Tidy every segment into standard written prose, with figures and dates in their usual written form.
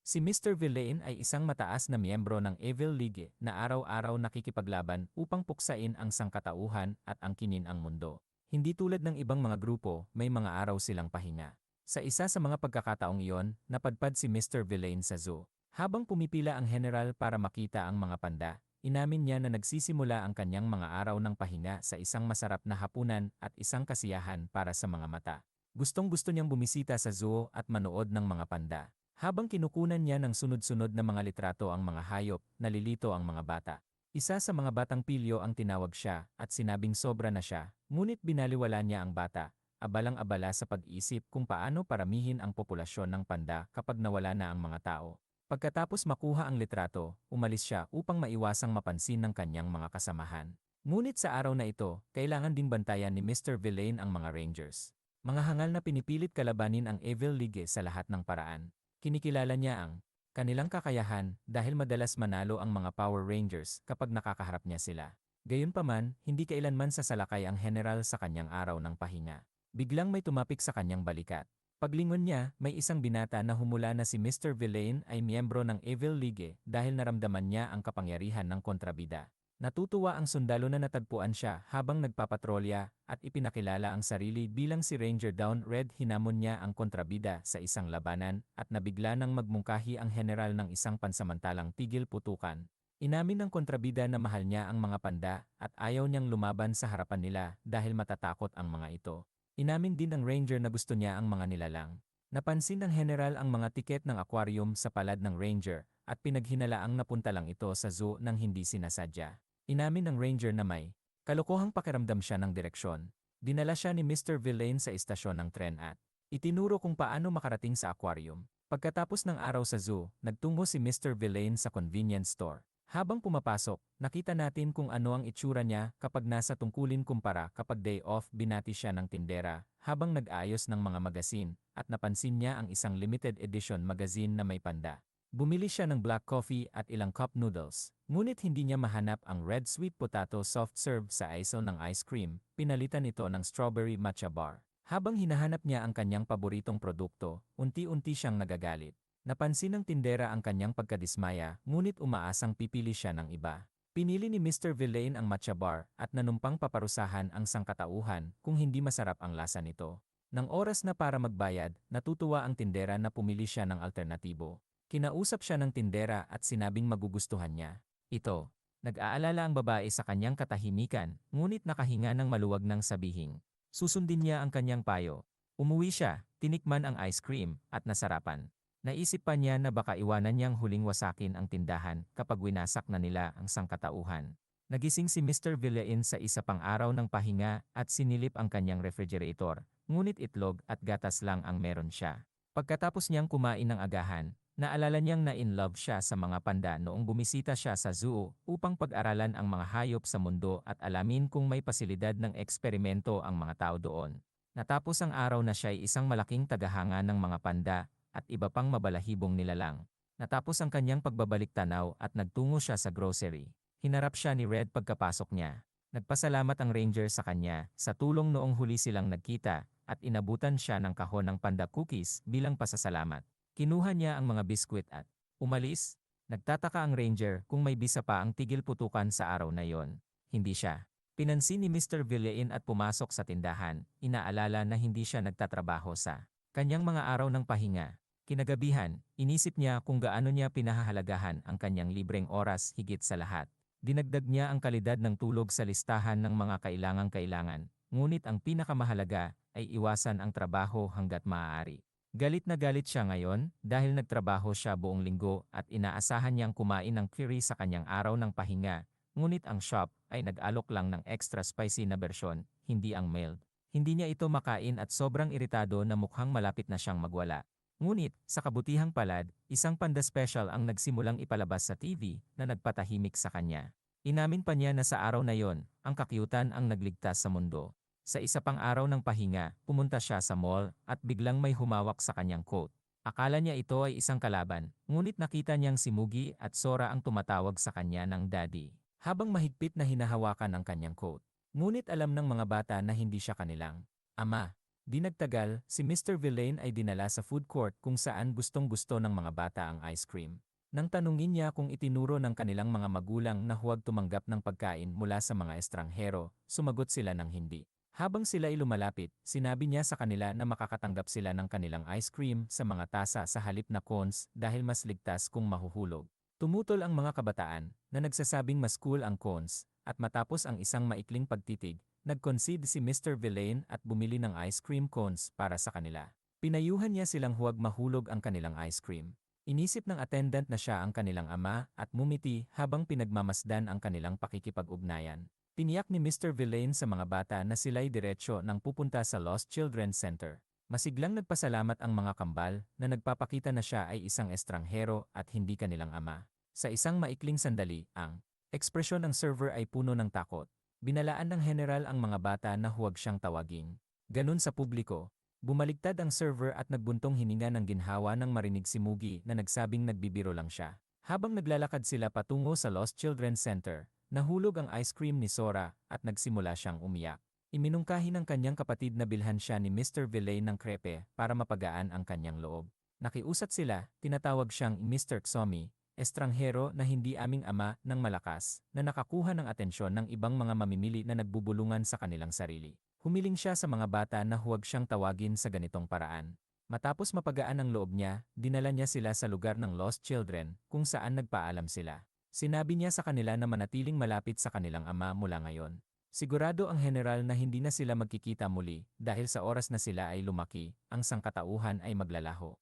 Si Mr. Villain ay isang mataas na miyembro ng Evil League na araw-araw nakikipaglaban upang puksain ang sangkatauhan at angkinin ang mundo. Hindi tulad ng ibang mga grupo, may mga araw silang pahinga. Sa isa sa mga pagkakataong iyon, napadpad si Mr. Villain sa zoo. Habang pumipila ang general para makita ang mga panda, inamin niya na nagsisimula ang kanyang mga araw ng pahinga sa isang masarap na hapunan at isang kasiyahan para sa mga mata. Gustong-gusto niyang bumisita sa zoo at manood ng mga panda. Habang kinukunan niya ng sunod-sunod na mga litrato ang mga hayop, nalilito ang mga bata. Isa sa mga batang pilyo ang tinawag siya at sinabing sobra na siya, ngunit binaliwala niya ang bata, abalang-abala sa pag-iisip kung paano paramihin ang populasyon ng panda kapag nawala na ang mga tao. Pagkatapos makuha ang litrato, umalis siya upang maiwasang mapansin ng kanyang mga kasamahan. Ngunit sa araw na ito, kailangan ding bantayan ni Mr. Villain ang mga Rangers. Mga hangal na pinipilit kalabanin ang Evil League sa lahat ng paraan. Kinikilala niya ang kanilang kakayahan dahil madalas manalo ang mga Power Rangers kapag nakakaharap niya sila. Gayunpaman, hindi kailanman sasalakay ang general sa kanyang araw ng pahinga. Biglang may tumapik sa kanyang balikat. Paglingon niya, may isang binata na humula na si Mr. Villain ay miyembro ng Evil League dahil naramdaman niya ang kapangyarihan ng kontrabida. Natutuwa ang sundalo na natagpuan siya habang nagpapatrolya at ipinakilala ang sarili bilang si Ranger Dawn Red. Hinamon niya ang kontrabida sa isang labanan at nabigla nang magmungkahi ang general ng isang pansamantalang tigil putukan. Inamin ng kontrabida na mahal niya ang mga panda at ayaw niyang lumaban sa harapan nila dahil matatakot ang mga ito. Inamin din ng Ranger na gusto niya ang mga nilalang. Napansin ng general ang mga tiket ng aquarium sa palad ng Ranger at pinaghinalaang napunta lang ito sa zoo nang hindi sinasadya. Inamin ng Ranger na may kalokohang pakiramdam siya ng direksyon. Dinala siya ni Mr. Villain sa istasyon ng tren at itinuro kung paano makarating sa aquarium. Pagkatapos ng araw sa zoo, nagtungo si Mr. Villain sa convenience store. Habang pumapasok, nakita natin kung ano ang itsura niya kapag nasa tungkulin kumpara kapag day off. Binati siya ng tindera habang nag-aayos ng mga magasin at napansin niya ang isang limited edition magazine na may panda. Bumili siya ng black coffee at ilang cup noodles, ngunit hindi niya mahanap ang red sweet potato soft serve sa aisle ng ice cream. Pinalitan ito ng strawberry matcha bar. Habang hinahanap niya ang kanyang paboritong produkto, unti-unti siyang nagagalit. Napansin ng tindera ang kanyang pagkadismaya, ngunit umaasang pipili siya ng iba. Pinili ni Mr. Villain ang matcha bar at nanumpang paparusahan ang sangkatauhan kung hindi masarap ang lasa nito. Nang oras na para magbayad, natutuwa ang tindera na pumili siya ng alternatibo. Kinausap siya ng tindera at sinabing magugustuhan niya ito. Nag-aalala ang babae sa kanyang katahimikan, ngunit nakahinga ng maluwag ng sabihing. Susundin niya ang kanyang payo. Umuwi siya, tinikman ang ice cream, at nasarapan. Naisip pa niya na baka iwanan niyang huling wasakin ang tindahan kapag winasak na nila ang sangkatauhan. Nagising si Mr. Villain sa isa pang araw ng pahinga at sinilip ang kanyang refrigerator, ngunit itlog at gatas lang ang meron siya. Pagkatapos niyang kumain ng agahan, naalala niyang na-in-love siya sa mga panda noong bumisita siya sa zoo upang pag-aralan ang mga hayop sa mundo at alamin kung may pasilidad ng eksperimento ang mga tao doon. Natapos ang araw na siya ay isang malaking tagahanga ng mga panda at iba pang mabalahibong nilalang. Natapos ang kanyang pagbabalik tanaw at nagtungo siya sa grocery. Hinarap siya ni Red pagkapasok niya. Nagpasalamat ang ranger sa kanya sa tulong noong huli silang nagkita at inabutan siya ng kahon ng panda cookies bilang pasasalamat. Kinuha niya ang mga biskwit at umalis. Nagtataka ang ranger kung may bisa pa ang tigil putukan sa araw na yon. Hindi siya. Pinansin ni Mr. Villain at pumasok sa tindahan. Inaalala na hindi siya nagtatrabaho sa kanyang mga araw ng pahinga. Kinagabihan, inisip niya kung gaano niya pinahahalagahan ang kanyang libreng oras higit sa lahat. Dinagdag niya ang kalidad ng tulog sa listahan ng mga kailangang-kailangan, ngunit ang pinakamahalaga ay iwasan ang trabaho hanggat maaari. Galit na galit siya ngayon dahil nagtrabaho siya buong linggo at inaasahan niyang kumain ng curry sa kanyang araw ng pahinga, ngunit ang shop ay nag-alok lang ng extra spicy na bersyon, hindi ang mild. Hindi niya ito makain at sobrang iritado na mukhang malapit na siyang magwala. Ngunit, sa kabutihang palad, isang panda special ang nagsimulang ipalabas sa TV na nagpatahimik sa kanya. Inamin pa niya na sa araw na yon, ang kakyutan ang nagligtas sa mundo. Sa isa pang araw ng pahinga, pumunta siya sa mall at biglang may humawak sa kanyang coat. Akala niya ito ay isang kalaban, ngunit nakita niyang si Mugi at Sora ang tumatawag sa kanya ng daddy. Habang mahigpit na hinahawakan ang kanyang coat. Ngunit alam ng mga bata na hindi siya kanilang ama. Di nagtagal, si Mr. Villain ay dinala sa food court kung saan gustong-gusto ng mga bata ang ice cream. Nang tanungin niya kung itinuro ng kanilang mga magulang na huwag tumanggap ng pagkain mula sa mga estranghero, sumagot sila ng hindi. Habang sila ay lumalapit, sinabi niya sa kanila na makakatanggap sila ng kanilang ice cream sa mga tasa sa halip na cones dahil mas ligtas kung mahuhulog. Tumutol ang mga kabataan na nagsasabing mas cool ang cones at matapos ang isang maikling pagtitig, nag-concede si Mr. Villain at bumili ng ice cream cones para sa kanila. Pinayuhan niya silang huwag mahulog ang kanilang ice cream. Inisip ng attendant na siya ang kanilang ama at mumiti habang pinagmamasdan ang kanilang pakikipag-ugnayan. Tiniyak ni Mr. Villain sa mga bata na sila'y diretsyo nang pupunta sa Lost Children's Center. Masiglang nagpasalamat ang mga kambal na nagpapakita na siya ay isang estranghero at hindi kanilang ama. Sa isang maikling sandali, ang ekspresyon ng server ay puno ng takot. Binalaan ng general ang mga bata na huwag siyang tawagin. Ganun sa publiko, bumaligtad ang server at nagbuntong hininga ng ginhawa nang marinig si Mugi na nagsabing nagbibiro lang siya. Habang naglalakad sila patungo sa Lost Children's Center, nahulog ang ice cream ni Sora at nagsimula siyang umiyak. Iminungkahi ng kanyang kapatid na bilhan siya ni Mr. Villain ng krepe para mapagaan ang kanyang loob. Nakiusap sila, tinatawag siyang Mr. Xomi, estranghero na hindi aming ama ng malakas, na nakakuha ng atensyon ng ibang mga mamimili na nagbubulungan sa kanilang sarili. Humiling siya sa mga bata na huwag siyang tawagin sa ganitong paraan. Matapos mapagaan ang loob niya, dinala niya sila sa lugar ng Lost Children kung saan nagpaalam sila. Sinabi niya sa kanila na manatiling malapit sa kanilang ama mula ngayon. Sigurado ang general na hindi na sila magkikita muli dahil sa oras na sila ay lumaki, ang sangkatauhan ay maglalaho.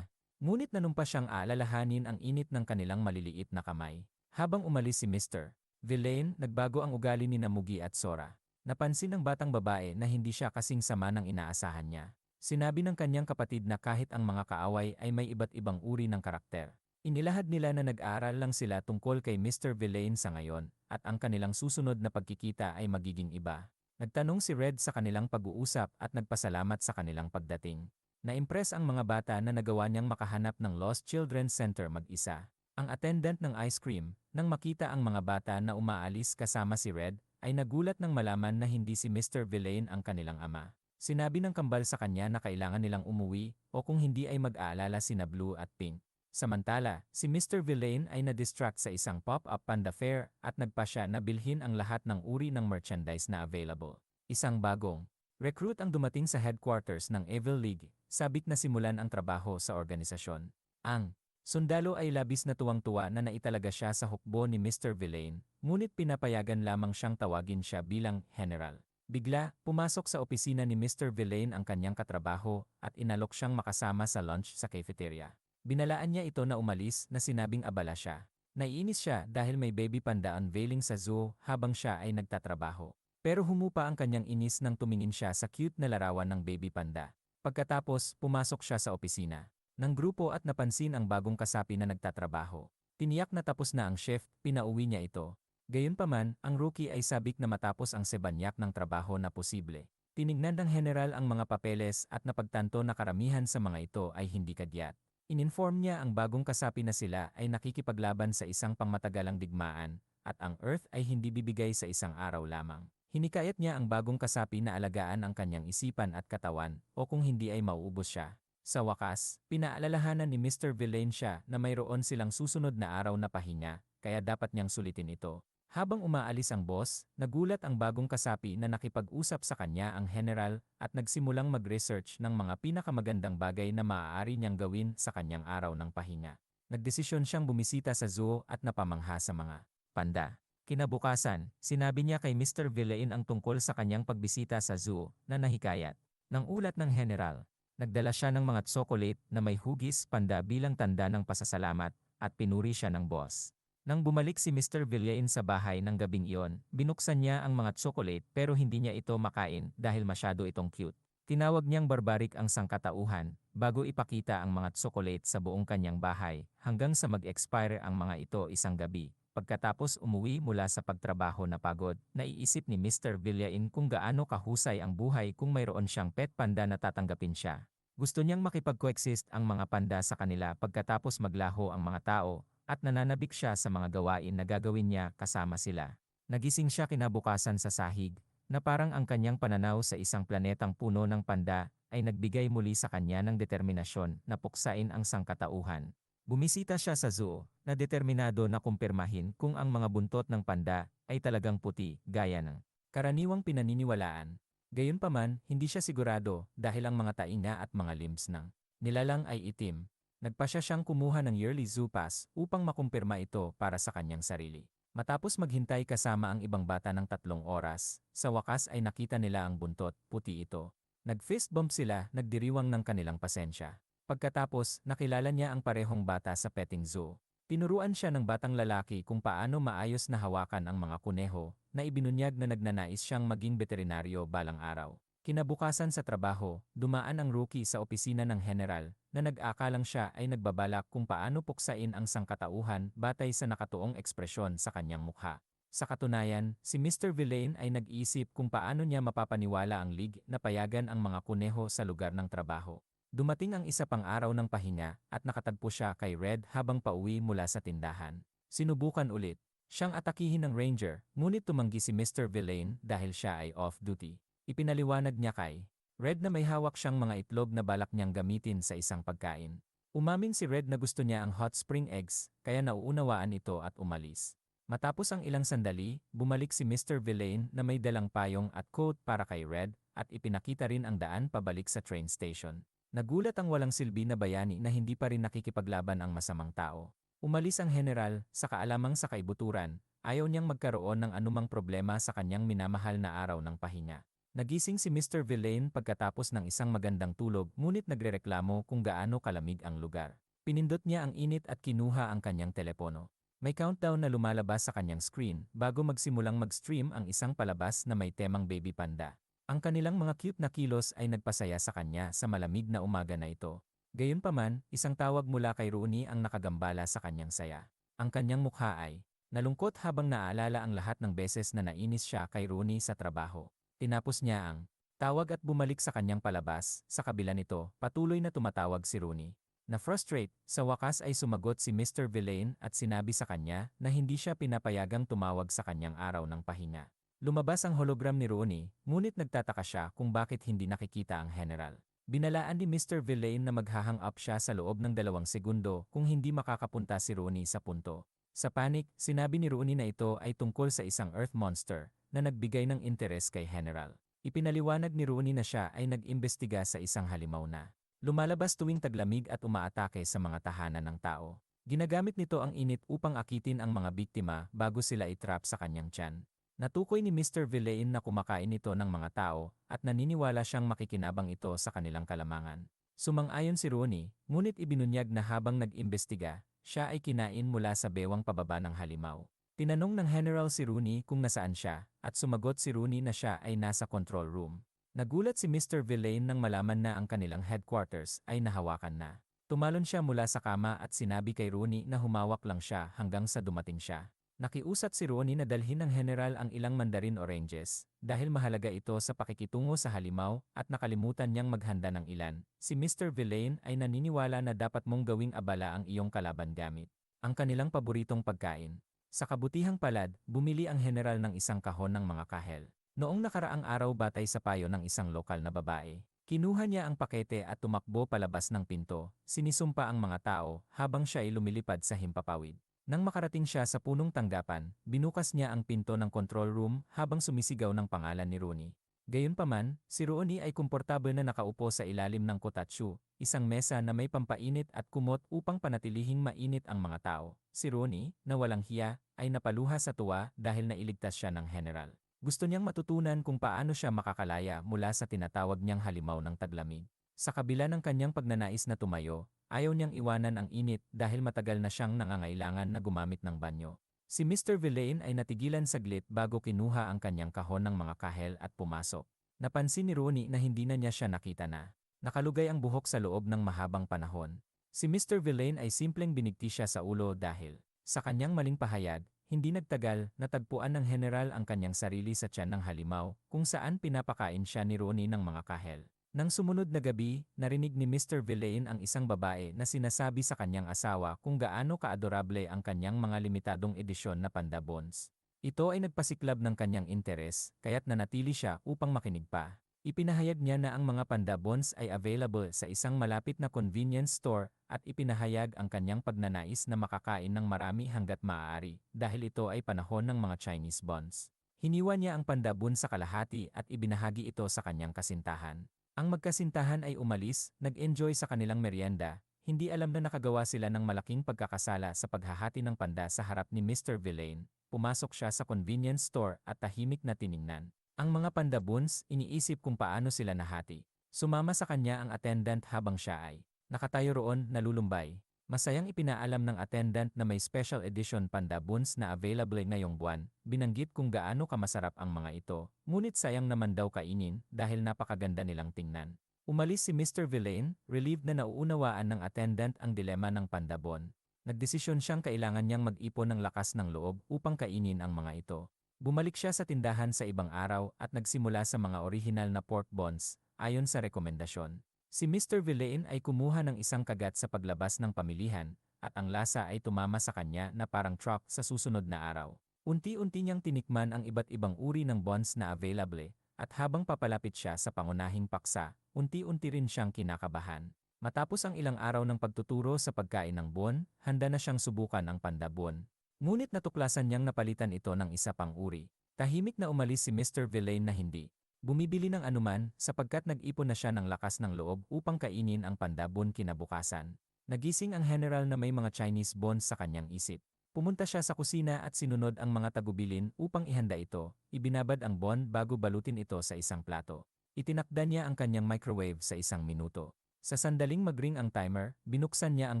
Ngunit nanumpa siyang aalalahanin ang init ng kanilang maliliit na kamay. Habang umalis si Mr. Villain, nagbago ang ugali ni Mugi at Sora. Napansin ng batang babae na hindi siya kasing sama ng inaasahan niya. Sinabi ng kanyang kapatid na kahit ang mga kaaway ay may iba't ibang uri ng karakter. Inilahad nila na nag-aaral lang sila tungkol kay Mr. Villain sa ngayon at ang kanilang susunod na pagkikita ay magiging iba. Nagtanong si Red sa kanilang pag-uusap at nagpasalamat sa kanilang pagdating. Na-impress ang mga bata na nagawa niyang makahanap ng Lost Children's Center mag-isa. Ang attendant ng ice cream, nang makita ang mga bata na umaalis kasama si Red, ay nagulat nang malaman na hindi si Mr. Villain ang kanilang ama. Sinabi ng kambal sa kanya na kailangan nilang umuwi o kung hindi ay mag-aalala sina Blue at Pink. Samantala, si Mr. Villain ay na-distract sa isang pop-up panda fair at nagpasya na bilhin ang lahat ng uri ng merchandise na available. Isang bagong recruit ang dumating sa headquarters ng Evil League, sabik na simulan ang trabaho sa organisasyon. Ang sundalo ay labis na tuwang-tuwa na naitalaga siya sa hukbo ni Mr. Villain, ngunit pinapayagan lamang siyang tawagin siya bilang General. Bigla, pumasok sa opisina ni Mr. Villain ang kanyang katrabaho at inalok siyang makasama sa lunch sa cafeteria. Binalaan niya ito na umalis na sinabing abala siya. Naiinis siya dahil may baby panda unveiling sa zoo habang siya ay nagtatrabaho. Pero humupa ang kanyang inis nang tumingin siya sa cute na larawan ng baby panda. Pagkatapos, pumasok siya sa opisina ng grupo at napansin ang bagong kasapi na nagtatrabaho. Tiniyak na tapos na ang shift, pinauwi niya ito. Gayunpaman, ang rookie ay sabik na matapos ang sebanyak ng trabaho na posible. Tinignan ng general ang mga papeles at napagtanto na karamihan sa mga ito ay hindi kadyat. Ininform niya ang bagong kasapi na sila ay nakikipaglaban sa isang pangmatagalang digmaan at ang Earth ay hindi bibigay sa isang araw lamang. Hinikayat niya ang bagong kasapi na alagaan ang kanyang isipan at katawan o kung hindi ay mauubos siya. Sa wakas, pinaalalahanan ni Mr. Villain siya na mayroon silang susunod na araw na pahinga, kaya dapat niyang sulitin ito. Habang umaalis ang boss, nagulat ang bagong kasapi na nakipag-usap sa kanya ang general at nagsimulang mag-research ng mga pinakamagandang bagay na maaari niyang gawin sa kanyang araw ng pahinga. Nagdesisyon siyang bumisita sa zoo at napamangha sa mga panda. Kinabukasan, sinabi niya kay Mr. Villain ang tungkol sa kanyang pagbisita sa zoo na nahikayat. Nang ulat ng general, nagdala siya ng mga tsokolate na may hugis panda bilang tanda ng pasasalamat at pinuri siya ng boss. Nang bumalik si Mr. Villain sa bahay ng gabing iyon, binuksan niya ang mga tsokolate pero hindi niya ito makain dahil masyado itong cute. Tinawag niyang barbarik ang sangkatauhan bago ipakita ang mga tsokolate sa buong kanyang bahay hanggang sa mag-expire ang mga ito isang gabi. Pagkatapos umuwi mula sa pagtrabaho na pagod, naiisip ni Mr. Villain kung gaano kahusay ang buhay kung mayroon siyang pet panda na tatanggapin siya. Gusto niyang makipag-coexist ang mga panda sa kanila pagkatapos maglaho ang mga tao at nananabik siya sa mga gawain na gagawin niya kasama sila. Nagising siya kinabukasan sa sahig, na parang ang kanyang pananaw sa isang planetang puno ng panda ay nagbigay muli sa kanya ng determinasyon na puksain ang sangkatauhan. Bumisita siya sa zoo na determinado na kumpirmahin kung ang mga buntot ng panda ay talagang puti gaya ng karaniwang pinaniniwalaan. Gayunpaman, hindi siya sigurado dahil ang mga tainga at mga limbs ng nilalang ay itim. Nagpasya siyang kumuha ng yearly zoo pass upang makumpirma ito para sa kanyang sarili. Matapos maghintay kasama ang ibang bata ng 3 oras, sa wakas ay nakita nila ang buntot, puti ito. Nag-fist bump sila, nagdiriwang ng kanilang pasensya. Pagkatapos, nakilala niya ang parehong bata sa petting zoo. Tinuruan siya ng batang lalaki kung paano maayos na hawakan ang mga kuneho, na ibinunyag na nagnanais siyang maging veterinaryo balang araw. Kinabukasan sa trabaho, dumaan ang rookie sa opisina ng general, na nag-akalang siya ay nagbabalak kung paano puksain ang sangkatauhan batay sa nakatuong ekspresyon sa kanyang mukha. Sa katunayan, si Mr. Villain ay nag-isip kung paano niya mapapaniwala ang league na payagan ang mga kuneho sa lugar ng trabaho. Dumating ang isa pang araw ng pahinga at nakatagpo siya kay Red habang pauwi mula sa tindahan. Sinubukan ulit siyang atakihin ng ranger, ngunit tumanggi si Mr. Villain dahil siya ay off-duty. Ipinaliwanag niya kay Red na may hawak siyang mga itlog na balak niyang gamitin sa isang pagkain. Umamin si Red na gusto niya ang hot spring eggs, kaya nauunawaan ito at umalis. Matapos ang ilang sandali, bumalik si Mr. Villain na may dalang payong at coat para kay Red at ipinakita rin ang daan pabalik sa train station. Nagulat ang walang silbi na bayani na hindi pa rin nakikipaglaban ang masamang tao. Umalis ang general, sa kaalamang sa kaibuturan, ayaw niyang magkaroon ng anumang problema sa kanyang minamahal na araw ng pahinga. Nagising si Mr. Villain pagkatapos ng isang magandang tulog ngunit nagrereklamo kung gaano kalamig ang lugar. Pinindot niya ang init at kinuha ang kanyang telepono. May countdown na lumalabas sa kanyang screen bago magsimulang mag-stream ang isang palabas na may temang baby panda. Ang kanilang mga cute na kilos ay nagpasaya sa kanya sa malamig na umaga na ito. Gayunpaman, isang tawag mula kay Rooney ang nakagambala sa kanyang saya. Ang kanyang mukha ay nalungkot habang naaalala ang lahat ng beses na nainis siya kay Rooney sa trabaho. Tinapos niya ang tawag at bumalik sa kanyang palabas. Sa kabila nito, patuloy na tumatawag si Rooney. Na-frustrate, sa wakas ay sumagot si Mr. Villain at sinabi sa kanya na hindi siya pinapayagang tumawag sa kanyang araw ng pahinga. Lumabas ang hologram ni Rooney, ngunit nagtataka siya kung bakit hindi nakikita ang general. Binalaan ni Mr. Villain na maghahang up siya sa loob ng 2 segundo kung hindi makakapunta si Rooney sa punto. Sa panic, sinabi ni Rooney na ito ay tungkol sa isang earth monster na nagbigay ng interes kay General. Ipinaliwanag ni Rooney na siya ay nag-imbestiga sa isang halimaw na lumalabas tuwing taglamig at umaatake sa mga tahanan ng tao. Ginagamit nito ang init upang akitin ang mga biktima bago sila itrap sa kanyang tiyan. Natukoy ni Mr. Villain na kumakain ito ng mga tao at naniniwala siyang makikinabang ito sa kanilang kalamangan. Sumang-ayon si Rooney, ngunit ibinunyag na habang nag-imbestiga, siya ay kinain mula sa bewang pababa ng halimaw. Tinanong ng General si Rooney kung nasaan siya, at sumagot si Rooney na siya ay nasa control room. Nagulat si Mr. Villain nang malaman na ang kanilang headquarters ay nahawakan na. Tumalon siya mula sa kama at sinabi kay Rooney na humawak lang siya hanggang sa dumating siya. Nakiusap si Rooney na dalhin ng General ang ilang mandarin oranges, dahil mahalaga ito sa pakikitungo sa halimaw at nakalimutan niyang maghanda ng ilan. Si Mr. Villain ay naniniwala na dapat mong gawing abala ang iyong kalaban gamit ang kanilang paboritong pagkain. Sa kabutihang palad, bumili ang general ng isang kahon ng mga kahel. Noong nakaraang araw batay sa payo ng isang lokal na babae, kinuha niya ang pakete at tumakbo palabas ng pinto, sinisumpa ang mga tao habang siya ay lumilipad sa himpapawid. Nang makarating siya sa punong tanggapan, binukas niya ang pinto ng control room habang sumisigaw ng pangalan ni Rooney. Gayunpaman, si Rooney ay komportable na nakaupo sa ilalim ng kotatsu, isang mesa na may pampainit at kumot upang panatilihing mainit ang mga tao. Si Rooney, na walang hiya, ay napaluha sa tuwa dahil nailigtas siya ng general. Gusto niyang matutunan kung paano siya makakalaya mula sa tinatawag niyang halimaw ng taglamig. Sa kabila ng kanyang pagnanais na tumayo, ayaw niyang iwanan ang init dahil matagal na siyang nangangailangan na gumamit ng banyo. Si Mr. Villain ay natigilan saglit bago kinuha ang kanyang kahon ng mga kahel at pumasok. Napansin ni Rooney na hindi na niya siya nakita na nakalugay ang buhok sa loob ng mahabang panahon. Si Mr. Villain ay simpleng binigti siya sa ulo dahil sa kanyang maling pahayag, hindi nagtagal, natagpuan ng general ang kanyang sarili sa tiyan ng halimaw kung saan pinapakain siya ni Rooney ng mga kahel. Nang sumunod na gabi, narinig ni Mr. Villain ang isang babae na sinasabi sa kanyang asawa kung gaano kaadorable ang kanyang mga limitadong edisyon na panda bones. Ito ay nagpasiklab ng kanyang interes, kaya't nanatili siya upang makinig pa. Ipinahayag niya na ang mga panda bonds ay available sa isang malapit na convenience store at ipinahayag ang kanyang pagnanais na makakain ng marami hanggat maaari dahil ito ay panahon ng mga Chinese bonds. Hiniwa niya ang panda bun sa kalahati at ibinahagi ito sa kanyang kasintahan. Ang magkasintahan ay umalis, nag-enjoy sa kanilang merienda, hindi alam na nakagawa sila ng malaking pagkakasala sa paghahati ng panda sa harap ni Mr. Villain. Pumasok siya sa convenience store at tahimik na tiningnan. Ang mga panda buns, iniisip kung paano sila nahati. Sumama sa kanya ang attendant habang siya ay nakatayo roon nalulumbay. Masayang ipinaalam ng attendant na may special edition panda buns na available ngayong buwan. Binanggit kung gaano kamasarap ang mga ito, ngunit sayang naman daw kainin dahil napakaganda nilang tingnan. Umalis si Mr. Villain, relieved na nauunawaan ng attendant ang dilema ng panda bon. Nagdesisyon siyang kailangan niyang mag-ipon ng lakas ng loob upang kainin ang mga ito. Bumalik siya sa tindahan sa ibang araw at nagsimula sa mga orihinal na pork buns, ayon sa rekomendasyon. Si Mr. Villain ay kumuha ng isang kagat sa paglabas ng pamilihan, at ang lasa ay tumama sa kanya na parang truck sa susunod na araw. Unti-unti niyang tinikman ang iba't ibang uri ng buns na available, at habang papalapit siya sa pangunahing paksa, unti-unti rin siyang kinakabahan. Matapos ang ilang araw ng pagtuturo sa pagkain ng buwan, handa na siyang subukan ang panda buwan. Ngunit natuklasan niyang napalitan ito ng isa pang uri. Tahimik na umalis si Mr. Villain na hindi bumibili ng anuman sapagkat nag-ipon na siya ng lakas ng loob upang kainin ang panda buwan kinabukasan. Nagising ang general na may mga Chinese bonds sa kanyang isip. Pumunta siya sa kusina at sinunod ang mga tagubilin upang ihanda ito. Ibinabad ang bond bago balutin ito sa isang plato. Itinakda niya ang kanyang microwave sa 1 minuto. Sa sandaling magring ang timer, binuksan niya ang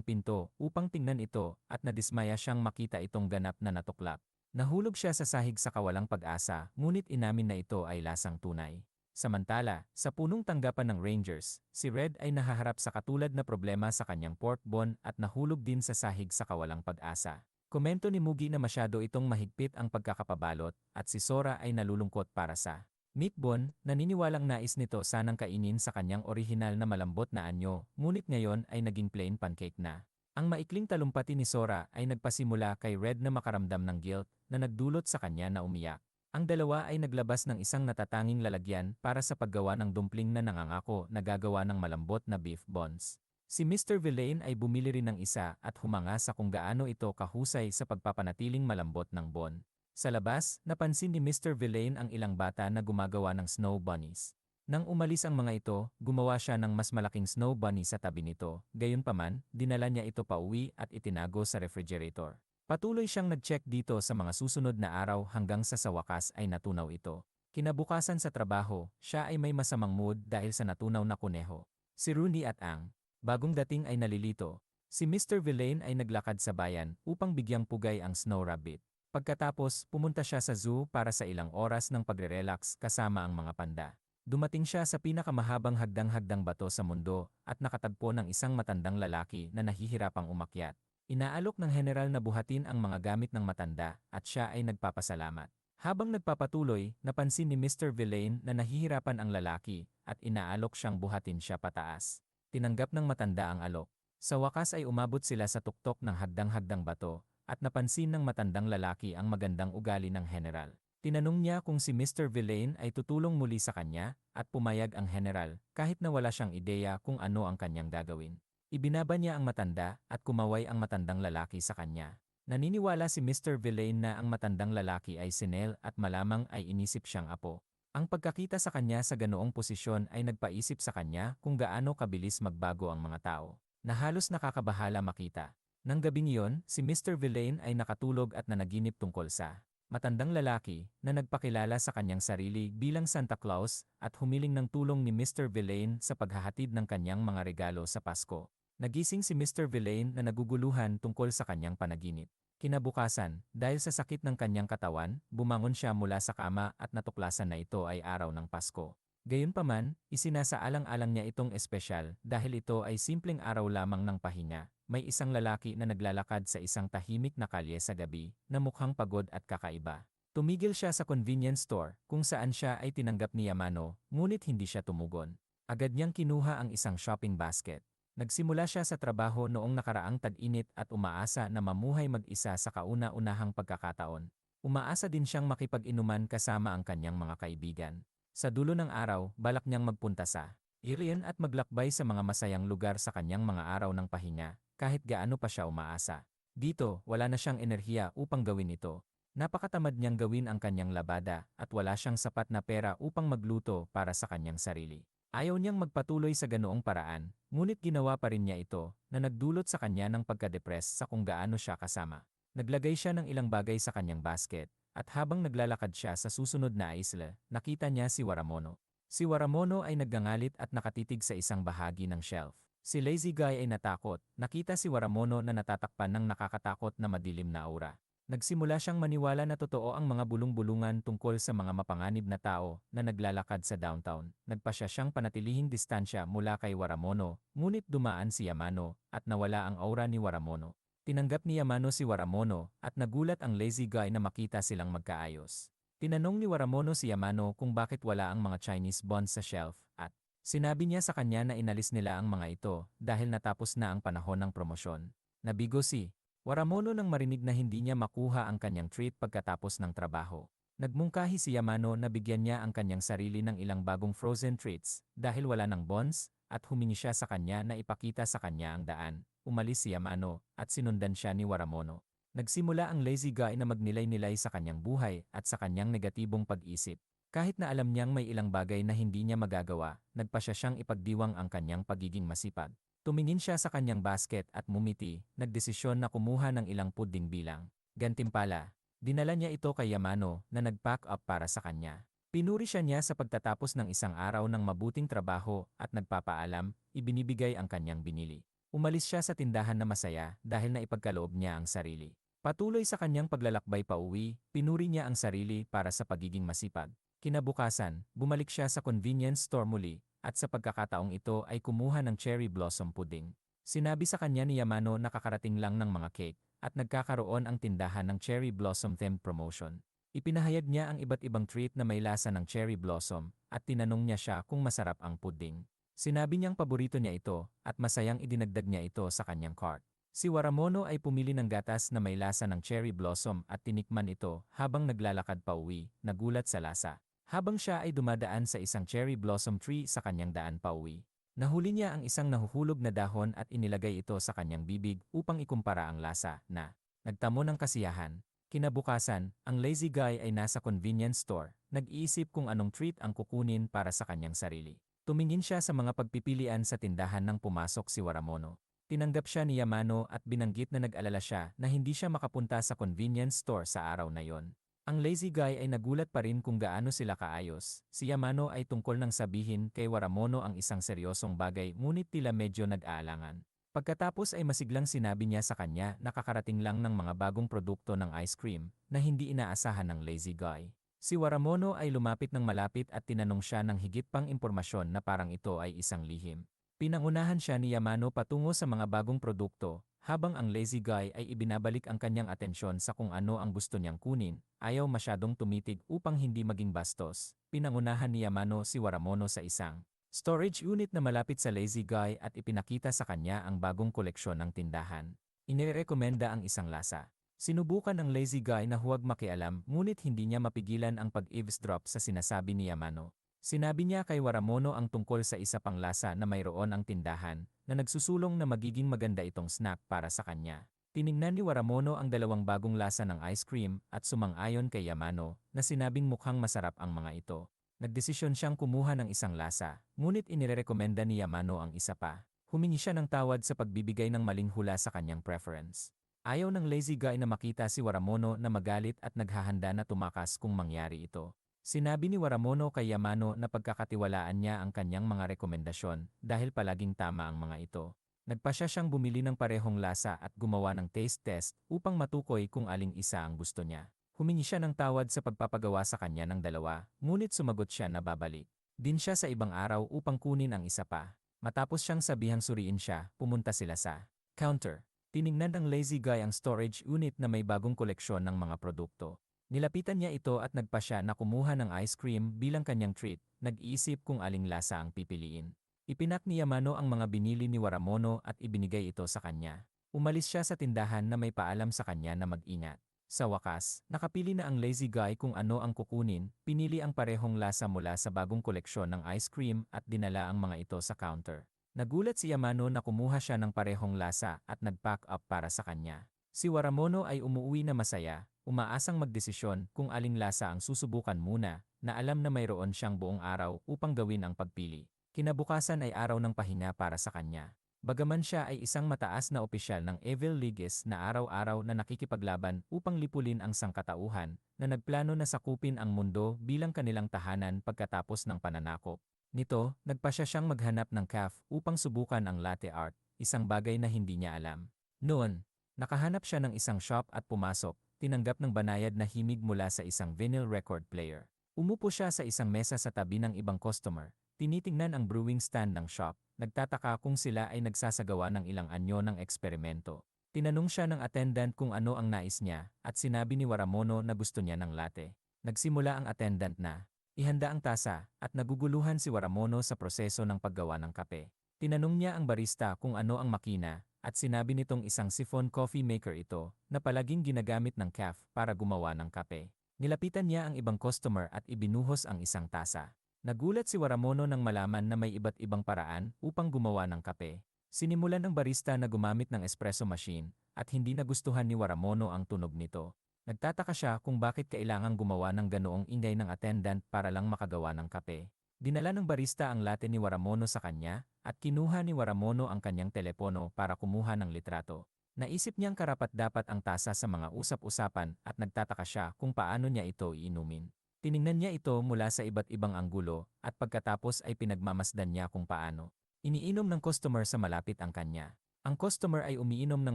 pinto upang tingnan ito at nadismaya siyang makita itong ganap na natuklap. Nahulog siya sa sahig sa kawalang pag-asa, ngunit inamin na ito ay lasang tunay. Samantala, sa punong tanggapan ng Rangers, si Red ay nahaharap sa katulad na problema sa kanyang pork bone at nahulog din sa sahig sa kawalang pag-asa. Komento ni Mugi na masyado itong mahigpit ang pagkakapabalot at si Sora ay nalulungkot para sa Meatbone, naniniwalang nais nito sanang kainin sa kanyang orihinal na malambot na anyo, ngunit ngayon ay naging plain pancake na. Ang maikling talumpati ni Sora ay nagpasimula kay Red na makaramdam ng guilt na nagdulot sa kanya na umiyak. Ang dalawa ay naglabas ng isang natatanging lalagyan para sa paggawa ng dumpling na nangangako na gagawa ng malambot na beef bones. Si Mr. Villain ay bumili rin ng isa at humanga sa kung gaano ito kahusay sa pagpapanatiling malambot ng bon. Sa labas, napansin ni Mr. Villain ang ilang bata na gumagawa ng snow bunnies. Nang umalis ang mga ito, gumawa siya ng mas malaking snow bunny sa tabi nito. Gayunpaman, dinala niya ito pauwi at itinago sa refrigerator. Patuloy siyang nag-check dito sa mga susunod na araw hanggang sa wakas ay natunaw ito. Kinabukasan sa trabaho, siya ay may masamang mood dahil sa natunaw na kuneho. Si Rooney at Ang bagong dating ay nalilito. Si Mr. Villain ay naglakad sa bayan upang bigyang pugay ang snow rabbit. Pagkatapos, pumunta siya sa zoo para sa ilang oras ng pagre-relax kasama ang mga panda. Dumating siya sa pinakamahabang hagdang-hagdang bato sa mundo at nakatagpo ng isang matandang lalaki na nahihirapang umakyat. Inaalok ng general na buhatin ang mga gamit ng matanda at siya ay nagpapasalamat. Habang nagpapatuloy, napansin ni Mr. Villain na nahihirapan ang lalaki at inaalok siyang buhatin siya pataas. Tinanggap ng matanda ang alok. Sa wakas ay umabot sila sa tuktok ng hagdang-hagdang bato at napansin ng matandang lalaki ang magandang ugali ng general. Tinanong niya kung si Mr. Villain ay tutulong muli sa kanya at pumayag ang general kahit na wala siyang ideya kung ano ang kanyang gagawin. Ibinaba niya ang matanda at kumaway ang matandang lalaki sa kanya. Naniniwala si Mr. Villain na ang matandang lalaki ay si Nell at malamang ay inisip siyang apo. Ang pagkakita sa kanya sa ganoong posisyon ay nagpaisip sa kanya kung gaano kabilis magbago ang mga tao, na halos nakakabahala makita. Nang gabing iyon, si Mr. Villain ay nakatulog at nanaginip tungkol sa matandang lalaki na nagpakilala sa kanyang sarili bilang Santa Claus at humiling ng tulong ni Mr. Villain sa paghahatid ng kanyang mga regalo sa Pasko. Nagising si Mr. Villain na naguguluhan tungkol sa kanyang panaginip. Kinabukasan, dahil sa sakit ng kanyang katawan, bumangon siya mula sa kama at natuklasan na ito ay araw ng Pasko. Gayunpaman, isinasaalang-alang niya itong espesyal dahil ito ay simpleng araw lamang ng pahinga. May isang lalaki na naglalakad sa isang tahimik na kalye sa gabi na mukhang pagod at kakaiba. Tumigil siya sa convenience store kung saan siya ay tinanggap ni Yamano, ngunit hindi siya tumugon. Agad niyang kinuha ang isang shopping basket. Nagsimula siya sa trabaho noong nakaraang tag-init at umaasa na mamuhay mag-isa sa kauna-unahang pagkakataon. Umaasa din siyang makipag-inuman kasama ang kanyang mga kaibigan. Sa dulo ng araw, balak niyang magpunta sa Irian at maglakbay sa mga masayang lugar sa kanyang mga araw ng pahinga, kahit gaano pa siya umaasa. Dito, wala na siyang enerhiya upang gawin ito. Napakatamad niyang gawin ang kanyang labada at wala siyang sapat na pera upang magluto para sa kanyang sarili. Ayaw niyang magpatuloy sa ganoong paraan, ngunit ginawa pa rin niya ito na nagdulot sa kanya ng pagka-depress sa kung gaano siya kasama. Naglagay siya ng ilang bagay sa kanyang basket at habang naglalakad siya sa susunod na isla, nakita niya si Waramono. Si Waramono ay naggangalit at nakatitig sa isang bahagi ng shelf. Si Lazy Guy ay natakot, nakita si Waramono na natatakpan ng nakakatakot na madilim na aura. Nagsimula siyang maniwala na totoo ang mga bulong-bulungan tungkol sa mga mapanganib na tao na naglalakad sa downtown. Nagpasya siyang panatilihing distansya mula kay Waramono, ngunit dumaan si Yamano at nawala ang aura ni Waramono. Tinanggap ni Yamano si Waramono at nagulat ang Lazy Guy na makita silang magkaayos. Tinanong ni Waramono si Yamano kung bakit wala ang mga Chinese bonds sa shelf at sinabi niya sa kanya na inalis nila ang mga ito dahil natapos na ang panahon ng promosyon. Nabigo si Waramono nang marinig na hindi niya makuha ang kanyang treat pagkatapos ng trabaho. Nagmungkahi si Yamano na bigyan niya ang kanyang sarili ng ilang bagong frozen treats dahil wala ng bonds at humingi siya sa kanya na ipakita sa kanya ang daan. Umalis si Yamano at sinundan siya ni Waramono. Nagsimula ang Lazy Guy na magnilay-nilay sa kanyang buhay at sa kanyang negatibong pag-isip. Kahit na alam niyang may ilang bagay na hindi niya magagawa, nagpasya siyang ipagdiwang ang kanyang pagiging masipag. Tumingin siya sa kanyang basket at mumiti, nagdesisyon na kumuha ng ilang puding bilang gantimpala. Dinala niya ito kay Yamano na nag-pack up para sa kanya. Pinuri siya niya sa pagtatapos ng isang araw ng mabuting trabaho at nagpapaalam, ibinibigay ang kanyang binili. Umalis siya sa tindahan na masaya dahil naipagkaloob niya ang sarili. Patuloy sa kanyang paglalakbay pauwi, pinuri niya ang sarili para sa pagiging masipag. Kinabukasan, bumalik siya sa convenience store muli at sa pagkakataong ito ay kumuha ng cherry blossom pudding. Sinabi sa kanya ni Yamano na kakarating lang ng mga cake at nagkakaroon ang tindahan ng cherry blossom themed promotion. Ipinahayag niya ang iba't ibang treat na may lasa ng cherry blossom at tinanong niya siya kung masarap ang pudding. Sinabi niyang paborito niya ito at masayang idinagdag niya ito sa kanyang cart. Si Waramono ay pumili ng gatas na may lasa ng cherry blossom at tinikman ito habang naglalakad pa uwi, nagulat sa lasa. Habang siya ay dumadaan sa isang cherry blossom tree sa kanyang daan pauwi, nahuli niya ang isang nahuhulog na dahon at inilagay ito sa kanyang bibig upang ikumpara ang lasa na nagtamo ng kasiyahan. Kinabukasan, ang Lazy Guy ay nasa convenience store, nag-iisip kung anong treat ang kukunin para sa kanyang sarili. Tumingin siya sa mga pagpipilian sa tindahan nang pumasok si Waramono. Tinanggap siya ni Yamano at binanggit na nag-alala siya na hindi siya makapunta sa convenience store sa araw na yon. Ang Lazy Guy ay nagulat pa rin kung gaano sila kaayos. Si Yamano ay tungkol nang sabihin kay Waramono ang isang seryosong bagay ngunit tila medyo nag-aalangan. Pagkatapos ay masiglang sinabi niya sa kanya na kakarating lang ng mga bagong produkto ng ice cream na hindi inaasahan ng Lazy Guy. Si Waramono ay lumapit ng malapit at tinanong siya ng higit pang impormasyon na parang ito ay isang lihim. Pinangunahan siya ni Yamano patungo sa mga bagong produkto, habang ang Lazy Guy ay ibinabalik ang kanyang atensyon sa kung ano ang gusto niyang kunin. Ayaw masyadong tumitig upang hindi maging bastos. Pinangunahan ni Yamano si Waramono sa isang storage unit na malapit sa Lazy Guy at ipinakita sa kanya ang bagong koleksyon ng tindahan. Inirekomenda ang isang lasa. Sinubukan ng Lazy Guy na huwag makialam ngunit hindi niya mapigilan ang pag-eavesdrop sa sinasabi ni Yamano. Sinabi niya kay Waramono ang tungkol sa isa pang lasa na mayroon ang tindahan na nagsusulong na magiging maganda itong snack para sa kanya. Tiningnan ni Waramono ang dalawang bagong lasa ng ice cream at sumang-ayon kay Yamano na sinabing mukhang masarap ang mga ito. Nagdesisyon siyang kumuha ng isang lasa, ngunit inirekomenda ni Yamano ang isa pa. Humingi siya ng tawad sa pagbibigay ng maling hula sa kanyang preference. Ayaw ng Lazy Guy na makita si Waramono na magalit at naghahanda na tumakas kung mangyari ito. Sinabi ni Waramono kay Yamano na pagkakatiwalaan niya ang kanyang mga rekomendasyon dahil palaging tama ang mga ito. Nagpasya siyang bumili ng parehong lasa at gumawa ng taste test upang matukoy kung aling isa ang gusto niya. Humingi siya ng tawad sa pagpapagawa sa kanya ng dalawa, ngunit sumagot siya na babalik din siya sa ibang araw upang kunin ang isa pa. Matapos siyang sabihang suriin siya, pumunta sila sa counter. Tiningnan ng Lazy Guy ang storage unit na may bagong koleksyon ng mga produkto. Nilapitan niya ito at nagpasya na kumuha ng ice cream bilang kanyang treat, nag-iisip kung aling lasa ang pipiliin. Ipinak ni Yamano ang mga binili ni Waramono at ibinigay ito sa kanya. Umalis siya sa tindahan na may paalam sa kanya na mag-ingat. Sa wakas, nakapili na ang lazy guy kung ano ang kukunin, pinili ang parehong lasa mula sa bagong koleksyon ng ice cream at dinala ang mga ito sa counter. Nagulat si Yamano na kumuha siya ng parehong lasa at nag-pack up para sa kanya. Si Waramono ay umuwi na masaya, umaasang magdesisyon kung aling lasa ang susubukan muna, na alam na mayroon siyang buong araw upang gawin ang pagpili. Kinabukasan ay araw ng pahinga para sa kanya. Bagaman siya ay isang mataas na opisyal ng Evil Ligues na araw-araw na nakikipaglaban upang lipulin ang sangkatauhan, na nagplano na sakupin ang mundo bilang kanilang tahanan pagkatapos ng pananakop. Nito, nagpasya siyang maghanap ng calf upang subukan ang latte art, isang bagay na hindi niya alam. Noon, nakahanap siya ng isang shop at pumasok, tinanggap ng banayad na himig mula sa isang vinyl record player. Umupo siya sa isang mesa sa tabi ng ibang customer, tinitingnan ang brewing stand ng shop, nagtataka kung sila ay nagsasagawa ng ilang anyo ng eksperimento. Tinanong siya ng attendant kung ano ang nais niya, at sinabi ni Waramono na gusto niya ng latte. Nagsimula ang attendant na ihanda ang tasa, at naguguluhan si Waramono sa proseso ng paggawa ng kape. Tinanong niya ang barista kung ano ang makina, at sinabi nitong isang siphon coffee maker ito, na palaging ginagamit ng calf para gumawa ng kape. Nilapitan niya ang ibang customer at ibinuhos ang isang tasa. Nagulat si Waramono nang malaman na may iba't ibang paraan upang gumawa ng kape. Sinimulan ng barista na gumamit ng espresso machine, at hindi nagustuhan ni Waramono ang tunog nito. Nagtataka siya kung bakit kailangang gumawa ng ganoong ingay ng attendant para lang makagawa ng kape. Dinala ng barista ang latte ni Waramono sa kanya, at kinuha ni Waramono ang kanyang telepono para kumuha ng litrato. Naisip niyang karapat-dapat ang tasa sa mga usap-usapan at nagtataka siya kung paano niya ito iinumin. Tiningnan niya ito mula sa iba't ibang anggulo at pagkatapos ay pinagmamasdan niya kung paano. Iniinom ng customer sa malapit ang kanya. Ang customer ay umiinom ng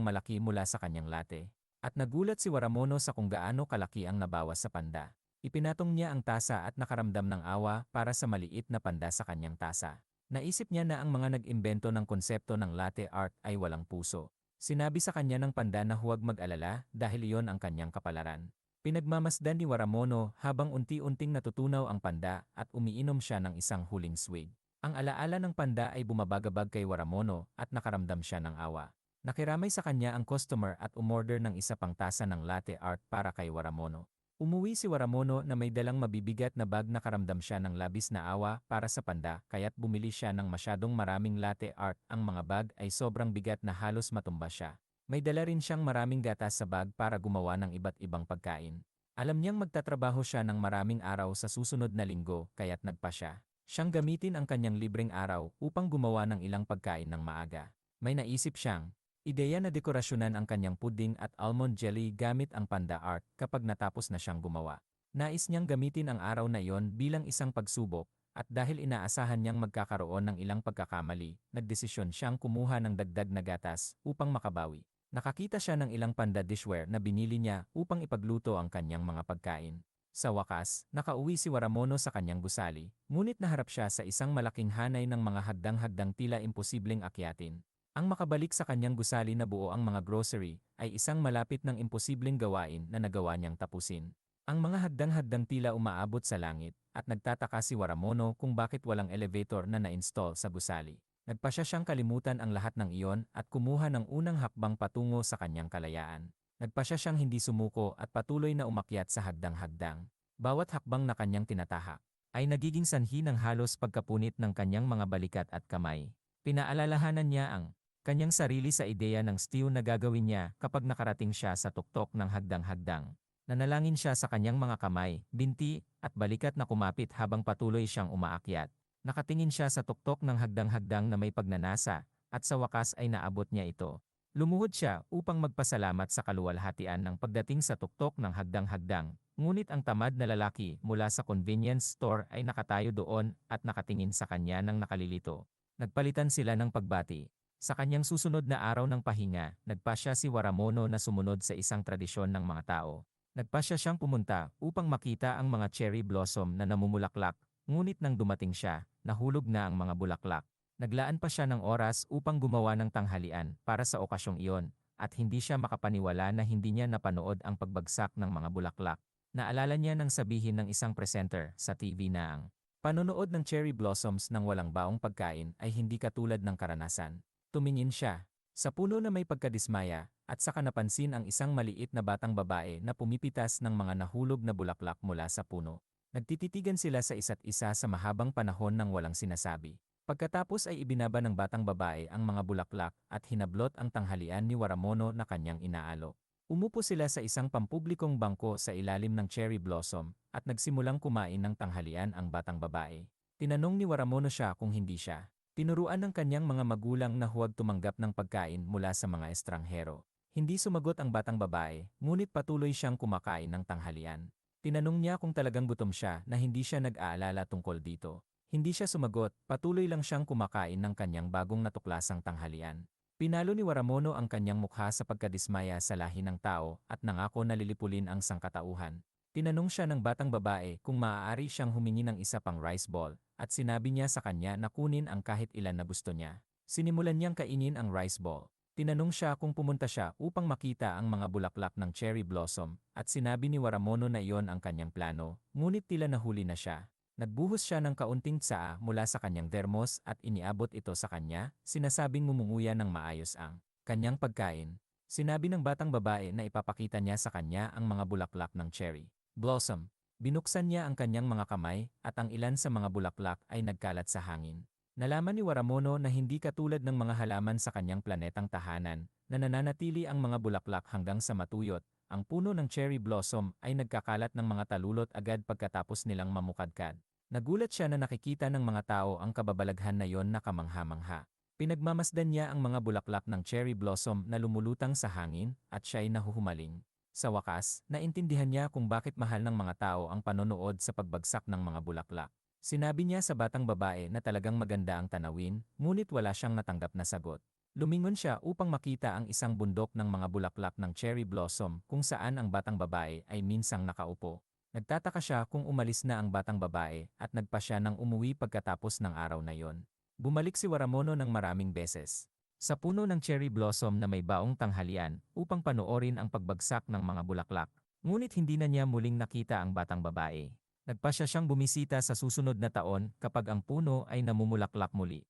malaki mula sa kanyang latte. At nagulat si Waramono sa kung gaano kalaki ang nabawas sa panda. Ipinatong niya ang tasa at nakaramdam ng awa para sa maliit na panda sa kanyang tasa. Naisip niya na ang mga nag-imbento ng konsepto ng latte art ay walang puso. Sinabi sa kanya ng panda na huwag mag-alala dahil iyon ang kanyang kapalaran. Pinagmamasdan ni Waramono habang unti-unting natutunaw ang panda at umiinom siya ng isang huling swig. Ang alaala ng panda ay bumabagabag kay Waramono at nakaramdam siya ng awa. Nakiramay sa kanya ang customer at umorder ng isa pang tasa ng latte art para kay Waramono. Umuwi si Waramono na may dalang mabibigat na bag, nakaramdam siya ng labis na awa para sa panda kaya't bumili siya ng masyadong maraming latte art. Ang mga bag ay sobrang bigat na halos matumba siya. May dala rin siyang maraming gatas sa bag para gumawa ng iba't ibang pagkain. Alam niyang magtatrabaho siya ng maraming araw sa susunod na linggo kaya't nagpasya siyang gamitin ang kanyang libreng araw upang gumawa ng ilang pagkain ng maaga. May naisip siyang ideya na dekorasyonan ang kanyang pudding at almond jelly gamit ang panda art kapag natapos na siyang gumawa. Nais niyang gamitin ang araw na iyon bilang isang pagsubok, at dahil inaasahan niyang magkakaroon ng ilang pagkakamali, nagdesisyon siyang kumuha ng dagdag na gatas upang makabawi. Nakakita siya ng ilang panda dishware na binili niya upang ipagluto ang kanyang mga pagkain. Sa wakas, nakauwi si Waramono sa kanyang gusali, ngunit naharap siya sa isang malaking hanay ng mga hagdang-hagdang tila imposibleng akyatin. Ang makabalik sa kanyang gusali na buo ang mga grocery ay isang malapit ng imposibleng gawain na nagawa niyang tapusin. Ang mga hagdang-hagdang tila umaabot sa langit, at nagtataka si Waramono kung bakit walang elevator na na-install sa gusali. Nagpasya siyang kalimutan ang lahat ng iyon at kumuha ng unang hakbang patungo sa kanyang kalayaan. Nagpasya siyang hindi sumuko at patuloy na umakyat sa hagdang-hagdang. Bawat hakbang na kanyang tinatahak ay nagiging sanhi ng halos pagkapunit ng kanyang mga balikat at kamay. Pinaalalahanan niya ang kanyang sarili sa ideya ng stew na gagawin niya kapag nakarating siya sa tuktok ng hagdang-hagdang. Nanalangin siya sa kanyang mga kamay, binti, at balikat na kumapit habang patuloy siyang umaakyat. Nakatingin siya sa tuktok ng hagdang-hagdang na may pagnanasa, at sa wakas ay naabot niya ito. Lumuhod siya upang magpasalamat sa kaluwalhatian ng pagdating sa tuktok ng hagdang-hagdang, ngunit ang tamad na lalaki mula sa convenience store ay nakatayo doon at nakatingin sa kanya ng nakalilito. Nagpalitan sila ng pagbati. Sa kanyang susunod na araw ng pahinga, nagpasya si Waramono na sumunod sa isang tradisyon ng mga tao. Nagpasya siyang pumunta upang makita ang mga cherry blossom na namumulaklak, ngunit nang dumating siya, nahulog na ang mga bulaklak. Naglaan pa siya ng oras upang gumawa ng tanghalian para sa okasyong iyon, at hindi siya makapaniwala na hindi niya napanood ang pagbagsak ng mga bulaklak. Naalala niya nang sabihin ng isang presenter sa TV na ang panonood ng cherry blossoms ng walang baong pagkain ay hindi katulad ng karanasan. Tumingin siya. Sa puno na may pagkadismaya, at saka napansin ang isang maliit na batang babae na pumipitas ng mga nahulog na bulaklak mula sa puno. Nagtititigan sila sa isa't isa sa mahabang panahon ng walang sinasabi. Pagkatapos ay ibinaba ng batang babae ang mga bulaklak at hinablot ang tanghalian ni Waramono na kanyang inaalok. Umupo sila sa isang pampublikong bangko sa ilalim ng cherry blossom at nagsimulang kumain ng tanghalian ang batang babae. Tinanong ni Waramono siya kung hindi siya. Tinuruan ng kanyang mga magulang na huwag tumanggap ng pagkain mula sa mga estranghero. Hindi sumagot ang batang babae, ngunit patuloy siyang kumakain ng tanghalian. Tinanong niya kung talagang gutom siya na hindi siya nag-aalala tungkol dito. Hindi siya sumagot, patuloy lang siyang kumakain ng kanyang bagong natuklasang tanghalian. Pinalo ni Waramono ang kanyang mukha sa pagkadismaya sa lahi ng tao at nangako na lilipulin ang sangkatauhan. Tinanong siya ng batang babae kung maaari siyang humingi ng isa pang rice ball at sinabi niya sa kanya na kunin ang kahit ilan na gusto niya. Sinimulan niyang kainin ang rice ball. Tinanong siya kung pumunta siya upang makita ang mga bulaklak ng cherry blossom at sinabi ni Waramono na iyon ang kanyang plano, ngunit tila nahuli na siya. Nagbuhos siya ng kaunting tsaa mula sa kanyang dermos at iniabot ito sa kanya, sinasabing ngumunguya ng maayos ang kanyang pagkain. Sinabi ng batang babae na ipapakita niya sa kanya ang mga bulaklak ng cherry blossom. Binuksan niya ang kanyang mga kamay at ang ilan sa mga bulaklak ay nagkalat sa hangin. Nalaman ni Waramono na hindi katulad ng mga halaman sa kanyang planetang tahanan, na nananatili ang mga bulaklak hanggang sa matuyot. Ang puno ng cherry blossom ay nagkakalat ng mga talulot agad pagkatapos nilang mamukadkad. Nagulat siya na nakikita ng mga tao ang kababalaghan na yon na kamangha-mangha. Pinagmamasdan niya ang mga bulaklak ng cherry blossom na lumulutang sa hangin at siya'y nahuhumaling. Sa wakas, naintindihan niya kung bakit mahal ng mga tao ang panonood sa pagbagsak ng mga bulaklak. Sinabi niya sa batang babae na talagang maganda ang tanawin, ngunit wala siyang natanggap na sagot. Lumingon siya upang makita ang isang bundok ng mga bulaklak ng cherry blossom kung saan ang batang babae ay minsang nakaupo. Nagtataka siya kung umalis na ang batang babae at nagpa siya ng umuwi pagkatapos ng araw na yon. Bumalik si Waramono ng maraming beses sa puno ng cherry blossom na may baong tanghalian upang panoorin ang pagbagsak ng mga bulaklak. Ngunit hindi na niya muling nakita ang batang babae. Nagpasya siyang bumisita sa susunod na taon kapag ang puno ay namumulaklak muli.